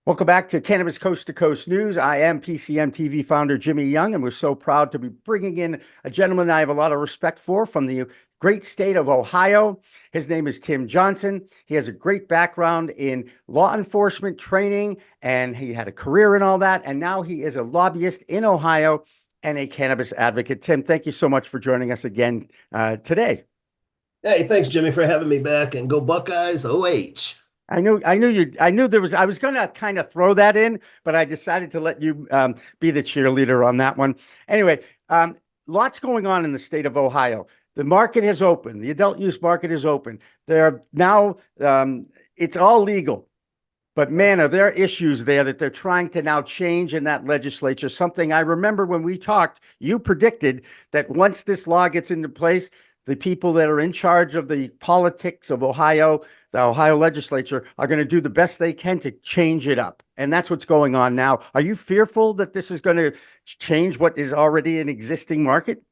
Welcome back to Cannabis Coast to Coast News. I am PCMTV founder Jimmy Young, and we're so proud to be bringing in a gentleman I have a lot of respect for from the great state of Ohio. His name is Tim Johnson. He has a great background in law enforcement training, and he had a career in all that. And now he is a lobbyist in Ohio and a cannabis advocate. Tim, thank you so much for joining us again today. Hey, thanks, Jimmy, for having me back. And go Buckeyes, OH. I was going to kind of throw that in, but I decided to let you be the cheerleader on that one. Anyway, lots going on in the state of Ohio. The market has opened. The adult use market is open. There are now, it's all legal, but man, are there issues there that they're trying to now change in that legislature. Something I remember when we talked, you predicted that once this law gets into place, the people that are in charge of the politics of Ohio, the Ohio legislature, are going to do the best they can to change it up. And that's what's going on now. Are you fearful that this is going to change what is already an existing market?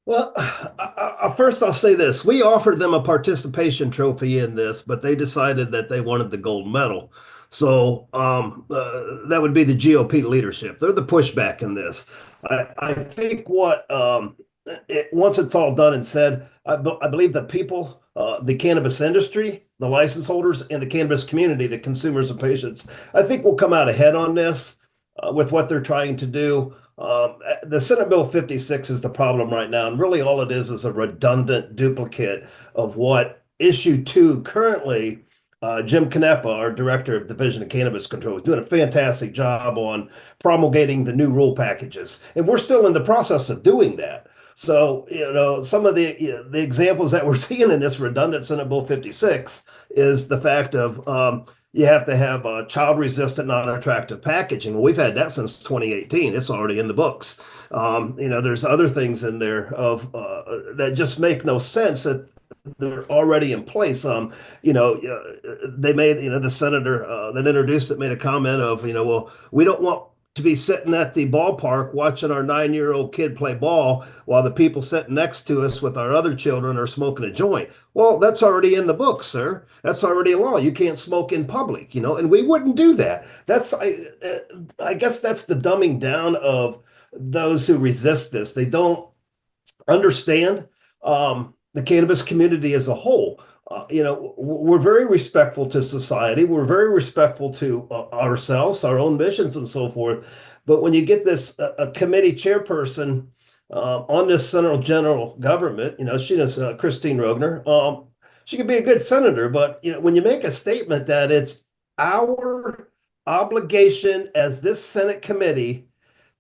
Well, first I'll say this. We offered them a participation trophy in this, but they decided that they wanted the gold medal. So that would be the GOP leadership. They're the pushback in this. I think once it's all done and said, I believe the people, the cannabis industry, the license holders, and the cannabis community, the consumers and patients, I think will come out ahead on this with what they're trying to do. The Senate Bill 56 is the problem right now, and really all it is a redundant duplicate of what issue 2 currently. Jim Canepa, our director of Division of Cannabis Control, is doing a fantastic job on promulgating the new rule packages, and we're still in the process of doing that. So, some of the examples that we're seeing in this redundant Senate Bill 56 is the fact of you have to have child-resistant, non-attractive packaging. Well, we've had that since 2018. It's already in the books. There's other things in there that just make no sense that they're already in place. They made, the senator that introduced it made a comment of, well, we don't want to be sitting at the ballpark watching our 9-year-old kid play ball while the people sitting next to us with our other children are smoking a joint. Well, that's already in the books, sir. That's already a law. You can't smoke in public, and we wouldn't do that. I guess that's the dumbing down of those who resist this. They don't understand the cannabis community as a whole. We're very respectful to society. We're very respectful to ourselves, our own missions, and so forth. But when you get this a committee chairperson on this central general government, she is Christine Rogner. She could be a good senator, but when you make a statement that it's our obligation as this Senate committee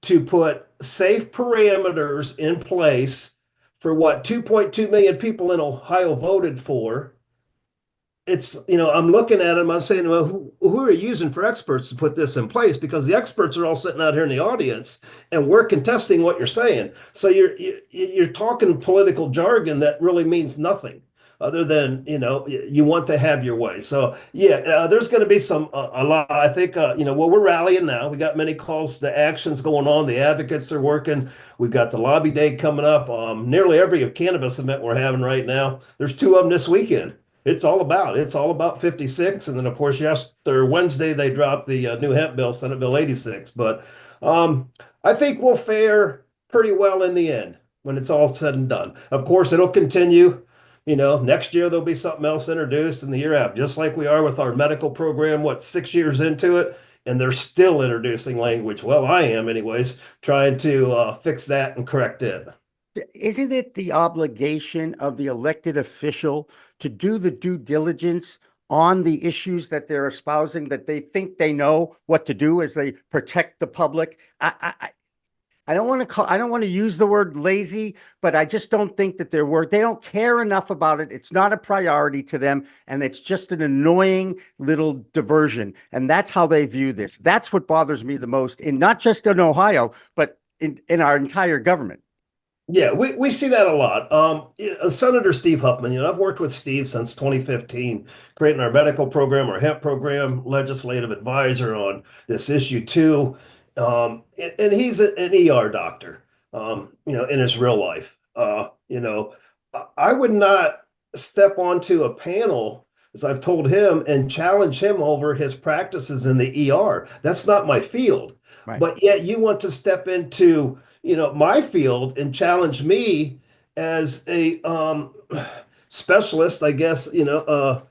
to put safe parameters in place for what 2.2 million people in Ohio voted for. I'm looking at them, I'm saying, well, who are you using for experts to put this in place? Because the experts are all sitting out here in the audience and we're contesting what you're saying. So you're talking political jargon that really means nothing other than, you want to have your way. So there's going to be a lot, I think, we're rallying now. We got many calls to actions going on. The advocates are working. We've got the lobby day coming up. Nearly every cannabis event we're having right now, there's 2 of them this weekend. It's all about 56. And then, of course, Wednesday, they dropped the new hemp bill, Senate Bill 86. But I think we'll fare pretty well in the end when it's all said and done. Of course, it'll continue. Next year, there'll be something else introduced in the year after, just like we are with our medical program, 6 years into it, and they're still introducing language. Well, I am anyways, trying to fix that and correct it. Isn't it the obligation of the elected official to do the due diligence on the issues that they're espousing, that they think they know what to do as they protect the public? I don't want to use the word lazy, but I just don't think that they don't care enough about it. It's not a priority to them, and it's just an annoying little diversion. And that's how they view this. That's what bothers me the most, not just in Ohio, but in our entire government. Yeah, we see that a lot. Senator Steve Huffman, I've worked with Steve since 2015, creating our medical program, our hemp program, legislative advisor on this issue too. And he's an ER doctor, in his real life. I would not step onto a panel is I've told him and challenged him over his practices in the ER. That's not my field. Right. But yet you want to step into, my field and challenge me as a specialist, I guess, I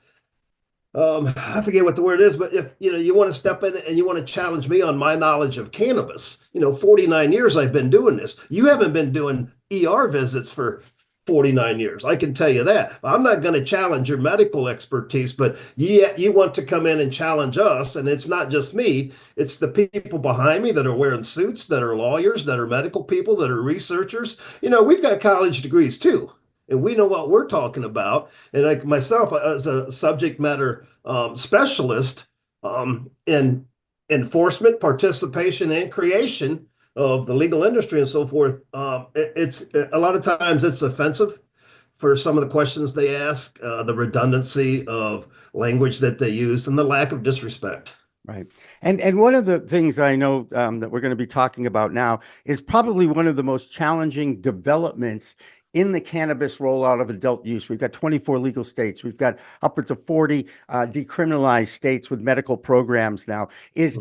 forget what the word is, but if you want to step in and you want to challenge me on my knowledge of cannabis, 49 years I've been doing this. You haven't been doing ER visits for 49 years. I can tell you that. I'm not going to challenge your medical expertise, but yet you want to come in and challenge us. And it's not just me, it's the people behind me that are wearing suits, that are lawyers, that are medical people, that are researchers. We've got college degrees too, and we know what we're talking about. And like myself, as a subject matter specialist in enforcement, participation, and creation of the legal industry and so forth, it's a lot of times it's offensive for some of the questions they ask, the redundancy of language that they use, and the lack of disrespect. Right. And one of the things I know that we're going to be talking about now is probably one of the most challenging developments in the cannabis rollout of adult use. We've got 24 legal states. We've got upwards of 40 decriminalized states with medical programs now, is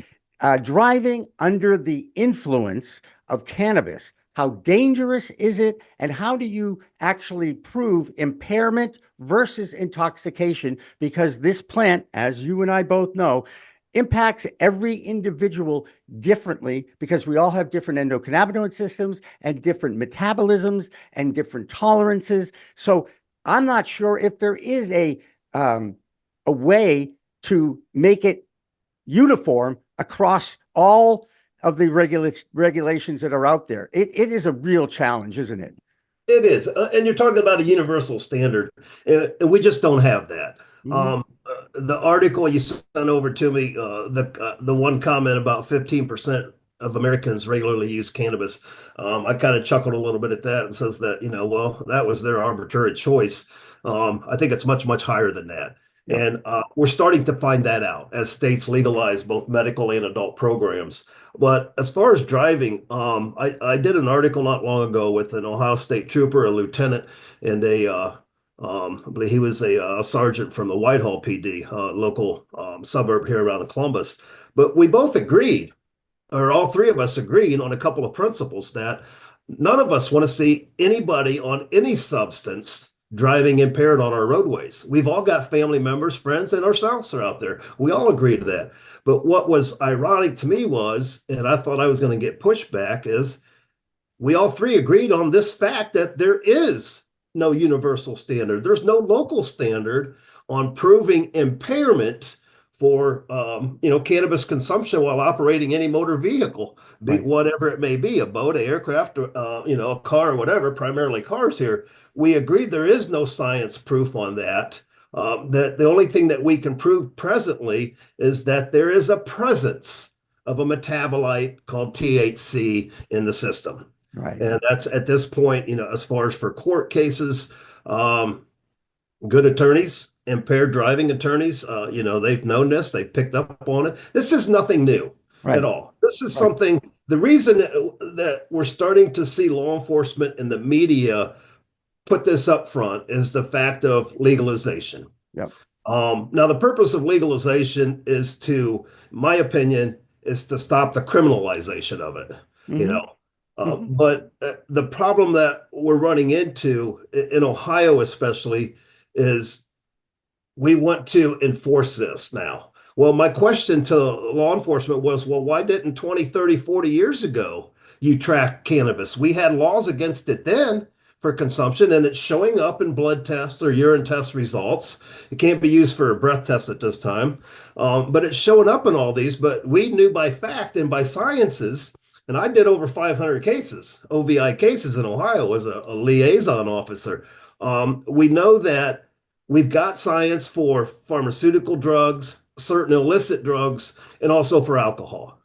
driving under the influence of cannabis. How dangerous is it? And how do you actually prove impairment versus intoxication? Because this plant, as you and I both know, impacts every individual differently because we all have different endocannabinoid systems and different metabolisms and different tolerances. So I'm not sure if there is a way to make it uniform across all of the regulations that are out there. It is a real challenge, isn't it? It is. And you're talking about a universal standard. We just don't have that. Mhm. The article you sent over to me, the one comment about 15% of Americans regularly use cannabis. I kind of chuckled a little bit at that and says that, well, that was their arbitrary choice. I think it's much, much higher than that. Yep. And we're starting to find that out as states legalize both medical and adult programs. But as far as driving, I did an article not long ago with an Ohio State trooper, a lieutenant, and I believe he was a sergeant from the Whitehall PD, local suburb here around Columbus. But we both agreed, or all three of us agreed on a couple of principles that none of us want to see anybody on any substance driving impaired on our roadways. We've all got family members, friends, and ourselves are out there. We all agree to that. But what was ironic to me was, and I thought I was going to get pushback, is we all three agreed on this fact that there is no universal standard. There's no local standard on proving impairment for cannabis consumption while operating any motor vehicle, be Right. whatever it may be, a boat, an aircraft, a car, or whatever. Primarily cars here. We agreed there is no science proof on that. That the only thing that we can prove presently is that there is a presence of a metabolite called THC in the system. Right. And that's at this point, as far as for court cases, good attorneys, impaired driving attorneys, they've known this, they've picked up on it. This is nothing new Right. at all. This is Right. something, the reason that we're starting to see law enforcement and the media put this up front is the fact of legalization. Yep. Now, the purpose of legalization is to, in my opinion, is to stop the criminalization of it. You Mhm. know, Mhm. but the problem that we're running into in Ohio, especially, is we want to enforce this now. Well, my question to law enforcement was, well, why didn't 20, 30, 40 years ago you track cannabis? We had laws against it then for consumption, and it's showing up in blood tests or urine test results. It can't be used for a breath test at this time, but it's showing up in all these. But we knew by fact and by sciences, and I did over 500 cases, OVI cases in Ohio as a liaison officer. We know that we've got science for pharmaceutical drugs, certain illicit drugs, and also for alcohol.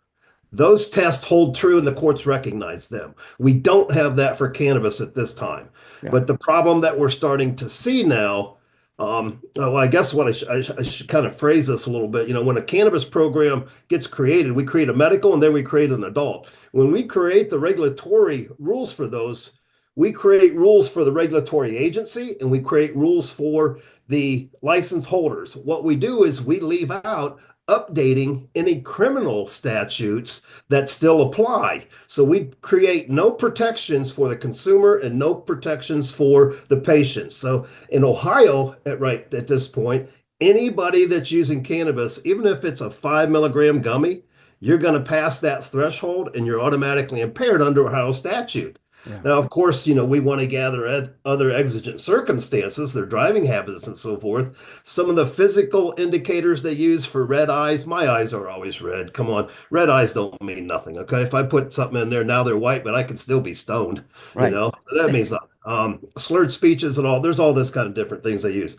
Those tests hold true and the courts recognize them. We don't have that for cannabis at this time. Yeah. But the problem that we're starting to see now, well, I guess what I should kind of phrase this a little bit. When a cannabis program gets created, we create a medical and then we create an adult. When we create the regulatory rules for those, we create rules for the regulatory agency and we create rules for the license holders. What we do is we leave out updating any criminal statutes that still apply. So we create no protections for the consumer and no protections for the patient. So in Ohio, right at this point, anybody that's using cannabis, even if it's a 5 milligram gummy, you're going to pass that threshold and you're automatically impaired under Ohio statute. Yeah. Now, of course, we want to gather other exigent circumstances, their driving habits and so forth. Some of the physical indicators they use for red eyes, my eyes are always red. Come on, red eyes don't mean nothing. Okay. If I put something in there, now they're white, but I can still be stoned, Right. So that means nothing. Slurred speeches and all, there's all this kind of different things they use.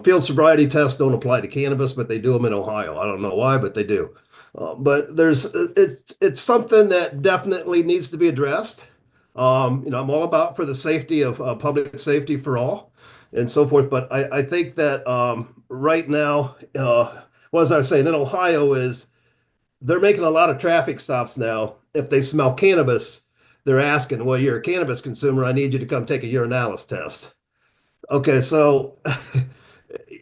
Field sobriety tests don't apply to cannabis, but they do them in Ohio. I don't know why, but they do. But it's something that definitely needs to be addressed. I'm all about for the safety of public safety for all and so forth. But I think that right now, well, as I was saying, in Ohio is they're making a lot of traffic stops now. If they smell cannabis, they're asking, well, you're a cannabis consumer. I need you to come take a urinalysis test. Okay, so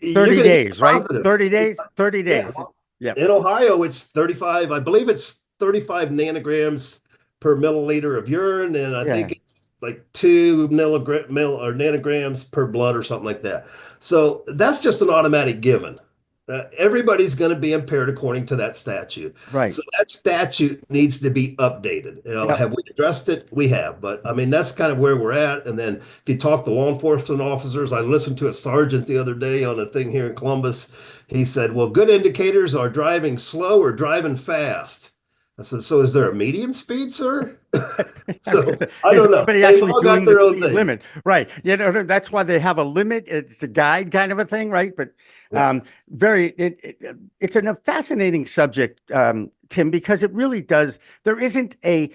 you're 30 going to get days, right? positive. 30 days, 30 Yeah. days. Yeah. In Ohio, it's 35, I believe it's 35 nanograms per milliliter of urine, and I Yeah. think it's like 2 nanograms per blood or something like that. So that's just an automatic given. Everybody's going to be impaired according to that statute. Right. So that statute needs to be updated. Yep. Have we addressed it? We have. But I mean, that's kind of where we're at. And then if you talk to law enforcement officers, I listened to a sergeant the other day on a thing here in Columbus. He said, well, good indicators are driving slow or driving fast. I said, so is there a medium speed, sir? So, I Is don't know. everybody They've actually all got doing their the own speed things. limit? Right. That's why they have a limit. It's a guide kind of a thing, right? But Yeah. it's a fascinating subject, Tim, because it really does. There isn't a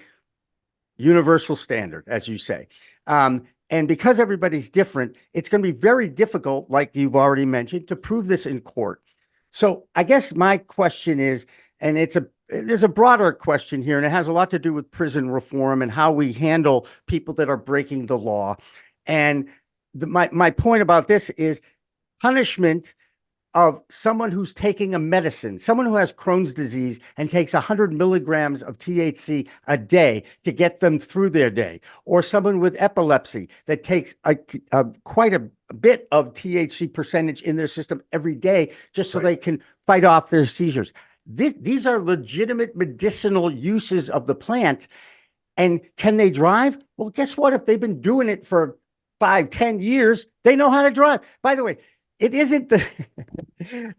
universal standard, as you say. And because everybody's different, it's going to be very difficult, like you've already mentioned, to prove this in court. So I guess my question is, and there's a broader question here, and it has a lot to do with prison reform and how we handle people that are breaking the law. And my point about this is punishment of someone who's taking a medicine, someone who has Crohn's disease and takes 100 milligrams of THC a day to get them through their day, or someone with epilepsy that takes quite a bit of THC percentage in their system every day just so they can fight off their seizures. These are legitimate medicinal uses of the plant. And can they drive? Well, guess what? If they've been doing it for 5-10 years, they know how to drive. By the way, it isn't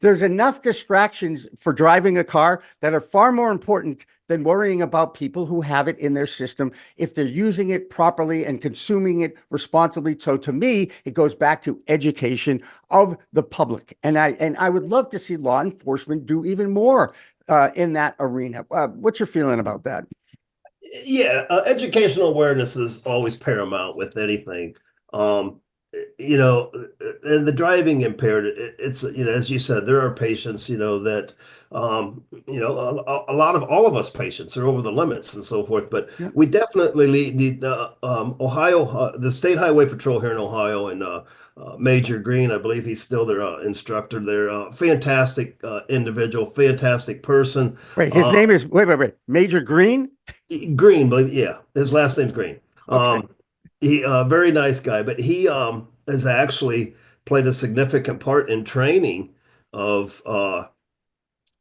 there's enough distractions for driving a car that are far more important than worrying about people who have it in their system if they're using it properly and consuming it responsibly. So to me, it goes back to education of the public. And I would love to see law enforcement do even more in that arena. What's your feeling about that? Yeah, educational awareness is always paramount with anything. Um, and the driving impaired, it's, as you said, there are patients, that, a lot of all of us patients are over the limits and so forth, but Yeah. we definitely need Ohio, the State Highway Patrol here in Ohio, and Major Green, I believe he's still their instructor there. Fantastic individual, fantastic person. Wait, his name is, wait, Major Green? Green, believe, yeah, his last name's Green. Okay. He very nice guy, but he has actually played a significant part in training of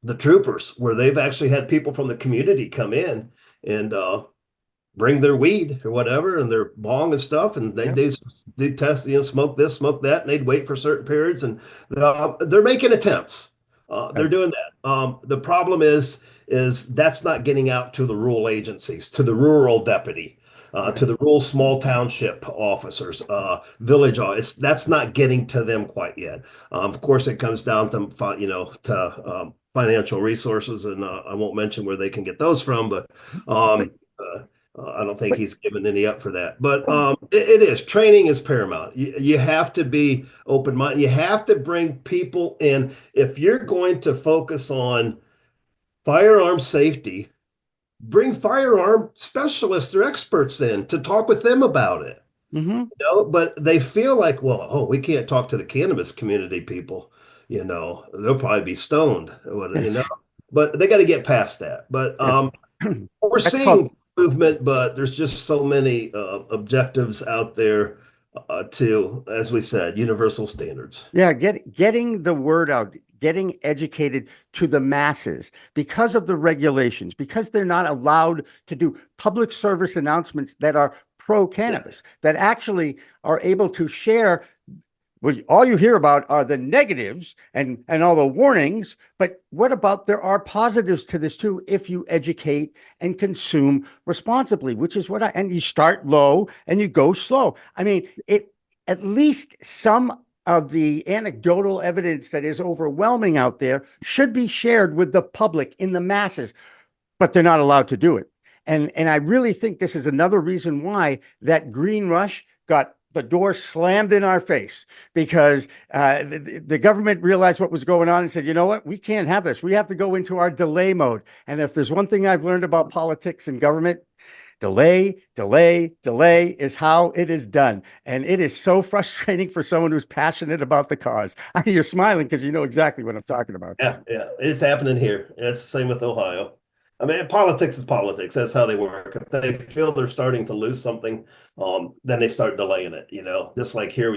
the troopers, where they've actually had people from the community come in and bring their weed or whatever and their bong and stuff, and they do test, smoke this, smoke that, and they'd wait for certain periods, and they're making attempts. They're doing that. The problem is that's not getting out to the rural agencies, to the rural deputy. To the rural small township officers, village office, that's not getting to them quite yet. Of course, it comes down to financial resources, and I won't mention where they can get those from, but I don't think he's given any up for that. But it is, training is paramount. You have to be open-minded. You have to bring people in. If you're going to focus on firearm safety, bring firearm specialists or experts in to talk with them about it. Hmm. But they feel like, well, oh, we can't talk to the cannabis community people, they'll probably be stoned, but they got to get past that. But Yes. we're That's called, seeing movement, but there's just so many objectives out there to, as we said, universal standards. yeah, getting the word out, getting educated to the masses because of the regulations, because they're not allowed to do public service announcements that are pro Yeah, cannabis, that actually are able to share. Well, all you hear about are the negatives and all the warnings, but what about there are positives to this too if you educate and consume responsibly, which is and you start low and you go slow. I mean, it at least some of the anecdotal evidence that is overwhelming out there should be shared with the public in the masses, but they're not allowed to do it. And I really think this is another reason why that green rush got the door slammed in our face, because the government realized what was going on and said, you know what, we can't have this. We have to go into our delay mode. And if there's one thing I've learned about politics and government, delay, delay, delay is how it is done. And it is so frustrating for someone who's passionate about the cause. You're smiling because you know exactly what I'm talking about. yeah, yeah. It's happening here. It's the same with Ohio. I mean, politics is politics. That's how they work. If they feel they're starting to lose something, then they start delaying it. Just like here,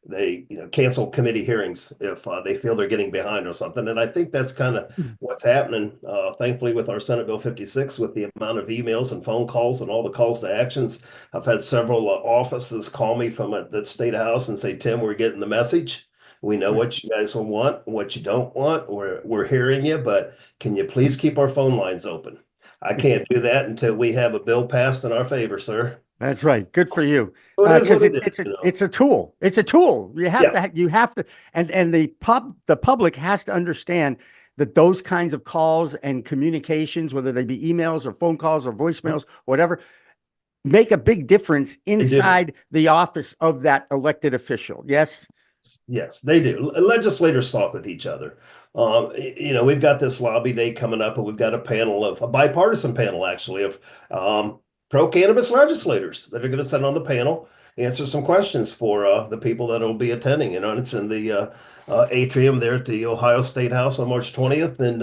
they cancel committee hearings if they feel they're getting behind or something. And I think that's kind of what's happening. Thankfully, with our Senate Bill 56, with the amount of emails and phone calls and all the calls to actions, I've had several offices call me from the state house and say, "Tim, we're getting the message. We know what you guys want, what you don't want. We're hearing you, but can you please keep our phone lines open?" I can't do that until we have a bill passed in our favor, sir. That's right. Good for you. So it is Because what it is, it's a tool. It's a tool. Yeah, You have to, and the public has to understand that those kinds of calls and communications, whether they be emails or phone calls or voicemails, whatever, make a big difference they do. inside the office of that elected official. Yes. Yes, they do. Legislators talk with each other. We've got this lobby day coming up, and we've got a bipartisan panel actually of pro cannabis legislators that are going to sit on the panel, answer some questions for the people that will be attending. It's in the atrium there at the Ohio State House on March 20th, and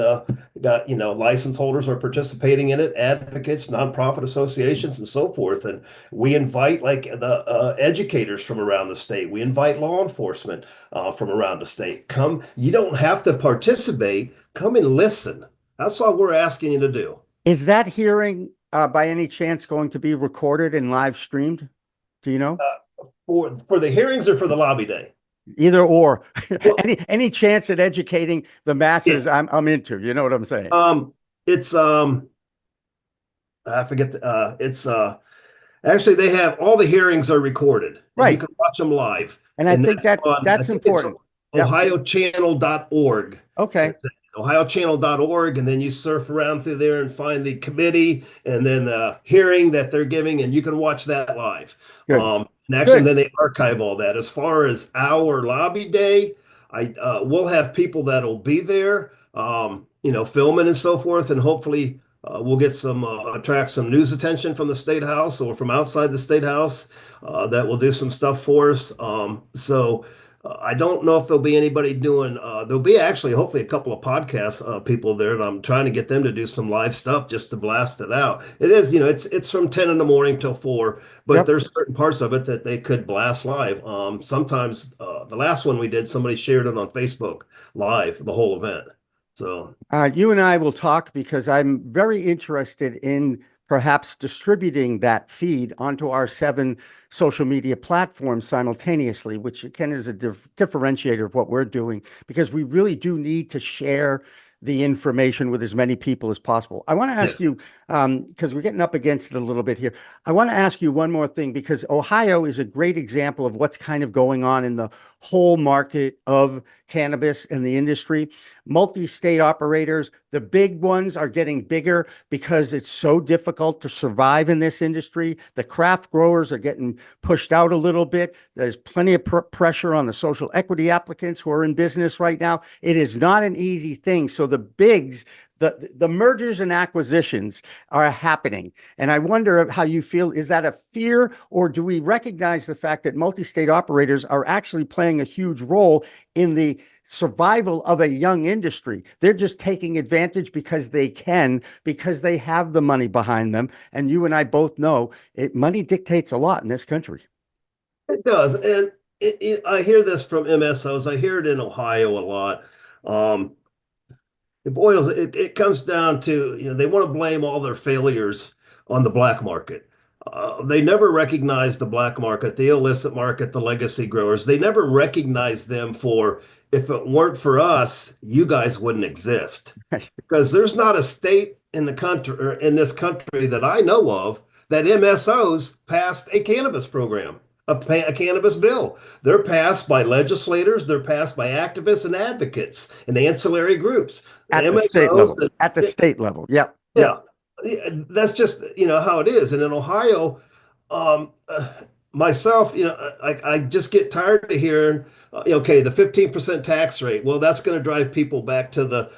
got license holders are participating in it, advocates, nonprofit associations, and so forth. And we invite like the educators from around the state. We invite law enforcement from around the state. Come, you don't have to participate. Come and listen. That's all we're asking you to do. Is that hearing by any chance going to be recorded and live streamed? Do you know? For the hearings or for the lobby day? Either or. Well, Any chance at educating the masses, yeah. I'm into. You know what I'm saying? It's I forget it's actually they have all the hearings are recorded and you Right. can watch them live. And I And think that's on I that's think it's important. Yep. ohiochannel.org. Okay. ohiochannel.org, and then you surf around through there and find the committee and then the hearing that they're giving, and you can watch that live. Good. And actually, Good. then they archive all that. As far as our lobby day, I we'll have people that'll be there, filming and so forth, and hopefully we'll get attract some news attention from the state house or from outside the state house that will do some stuff for us. So. I don't know if there'll be anybody doing. There'll be actually, hopefully, a couple of podcast people there, and I'm trying to get them to do some live stuff just to blast it out. It is, it's from 10 in the morning till 4, but Yep. there's certain parts of it that they could blast live. Sometimes the last one we did, somebody shared it on Facebook live, the whole event. So You and I will talk because I'm very interested in perhaps distributing that feed onto our 7 social media platforms simultaneously, which again is a differentiator of what we're doing, because we really do need to share the information with as many people as possible. I want to ask yes, you, because we're getting up against it a little bit here. I want to ask you one more thing, because Ohio is a great example of what's kind of going on in the whole market of cannabis and the industry. Multi-state operators, the big ones are getting bigger because it's so difficult to survive in this industry. The craft growers are getting pushed out a little bit. There's plenty of pressure on the social equity applicants who are in business right now. It is not an easy thing. So the bigs, the mergers and acquisitions are happening. And I wonder how you feel. Is that a fear, or do we recognize the fact that multi-state operators are actually playing a huge role in the survival of a young industry? They're just taking advantage because they can, because they have the money behind them. And you and I both know money dictates a lot in this country. It does. And I hear this from MSOs. I hear it in Ohio a lot. It comes down to, they want to blame all their failures on the black market. They never recognize the black market, the illicit market, the legacy growers. They never recognize them for, if it weren't for us, you guys wouldn't exist. Because there's not a state in the country, or in this country that I know of, that MSOs passed a cannabis program, a cannabis bill. They're passed by legislators, they're passed by activists and advocates and ancillary groups. At the state level. At the state level. Yep. Yeah. That's just, how it is. And in Ohio, myself, I just get tired of hearing, okay, the 15% tax rate. Well, that's going to drive people back to the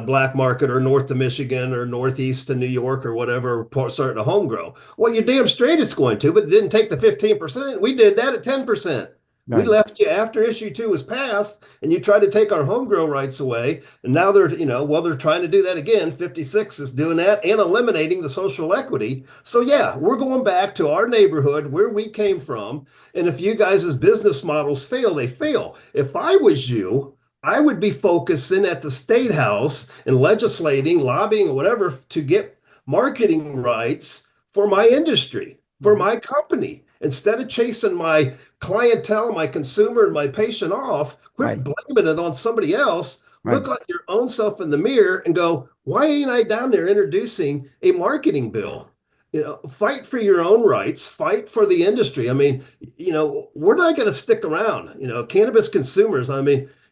black market, or north to Michigan, or northeast to New York, or whatever, starting to home grow. Well, you're damn straight it's going to, but it didn't take the 15%. We did that at 10%. Right. We left you after issue 2 was passed, and you tried to take our home grow rights away. And now they're, they're trying to do that again. 56 is doing that and eliminating the social equity. So yeah, we're going back to our neighborhood where we came from. And if you guys' business models fail, they fail. If I was you, I would be focusing at the state house and legislating, lobbying, or whatever, to get marketing rights for my industry, for my company. Instead of chasing my clientele, my consumer, and my patient off, quit blaming it on somebody else. Look at your own self in the mirror and go, why ain't I down there introducing a marketing bill? Fight for your own rights, fight for the industry. I mean, we're not going to stick around. Cannabis consumers,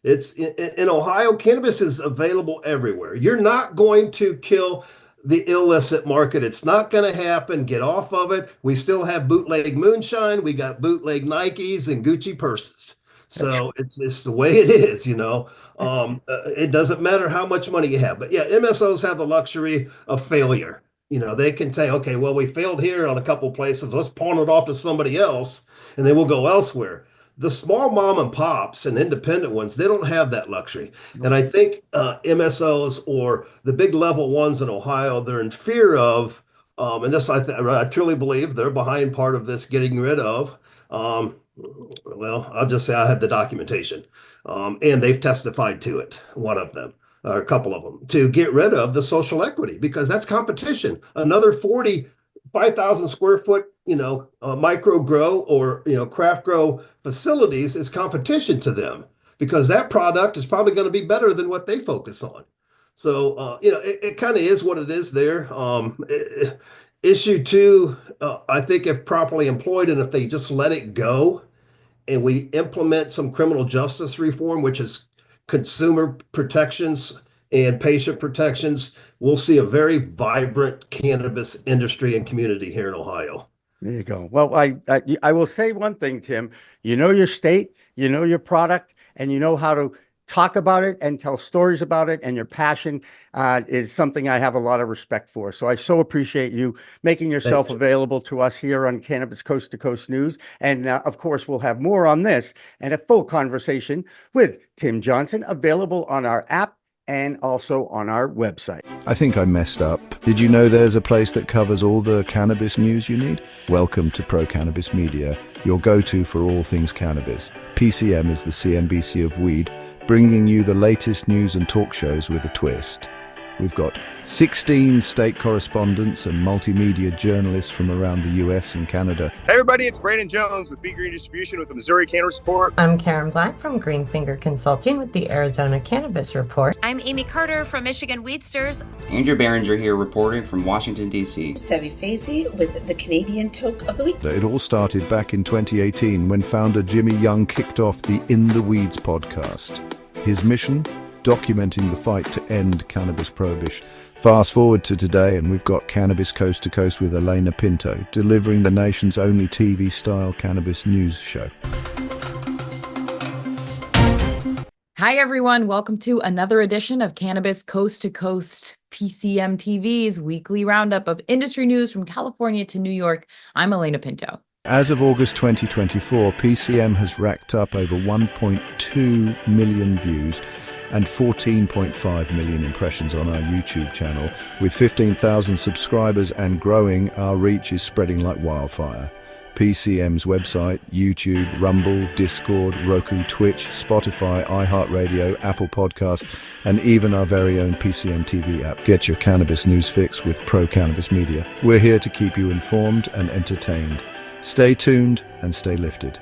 it's in Ohio, cannabis is available everywhere. You're not going to kill the illicit market. It's not going to happen. Get off of it. We still have bootleg moonshine. We got bootleg Nikes and Gucci purses. So it's the way it is, it doesn't matter how much money you have. But yeah, MSOs have the luxury of failure. They can say, okay, well, we failed here on a couple of places. Let's pawn it off to somebody else, and then we'll go elsewhere. The small mom and pops and independent ones, they don't have that luxury. And I think MSOs, or the big level ones in Ohio, they're in fear of, and this I truly believe they're behind part of this getting rid of. Well, I'll just say I have the documentation, and they've testified to it, one of them, or a couple of them, to get rid of the social equity, because that's competition. Another 45,000 square foot, micro grow or, craft grow facilities is competition to them, because that product is probably going to be better than what they focus on. So, it kind of is what it is there. Issue 2, I think if properly employed, and if they just let it go and we implement some criminal justice reform, which is consumer protections and patient protections, we'll see a very vibrant cannabis industry and community here in Ohio. There you go. Well, I will say one thing, Tim. You know your state, you know your product, and you know how to talk about it and tell stories about it, and your passion is something I have a lot of respect for. So I so appreciate you making yourself available to us here on Cannabis Coast to Coast News. And of course, we'll have more on this and a full conversation with Tim Johnson available on our app and also on our website. I think I messed up. Did you know there's a place that covers all the cannabis news you need? Welcome to Pro Cannabis Media, your go-to for all things cannabis. PCM is the CNBC of weed, bringing you the latest news and talk shows with a twist. We've got 16 state correspondents and multimedia journalists from around the US and Canada. Hey everybody, it's Brandon Jones with Big Green Distribution with the Missouri Cannabis Report. I'm Karen Black from Green Finger Consulting with the Arizona Cannabis Report. I'm Amy Carter from Michigan Weedsters. Andrew Behringer here reporting from Washington, D.C. Debbie Fazy with the Canadian Toke of the Week. It all started back in 2018 when founder Jimmy Young kicked off the In the Weeds podcast. His mission? Documenting the fight to end cannabis prohibition. Fast forward to today and we've got Cannabis Coast to Coast with Elena Pinto, delivering the nation's only TV-style cannabis news show. Hi, everyone. Welcome to another edition of Cannabis Coast to Coast, PCMTV's weekly roundup of industry news from California to New York. I'm Elena Pinto. As of August 2024, PCM has racked up over 1.2 million views and 14.5 million impressions on our YouTube channel. With 15,000 subscribers and growing, our reach is spreading like wildfire. PCM's website, YouTube, Rumble, Discord, Roku, Twitch, Spotify, iHeartRadio, Apple Podcasts, and even our very own PCMTV app. Get your cannabis news fix with Pro Cannabis Media. We're here to keep you informed and entertained. Stay tuned and stay lifted.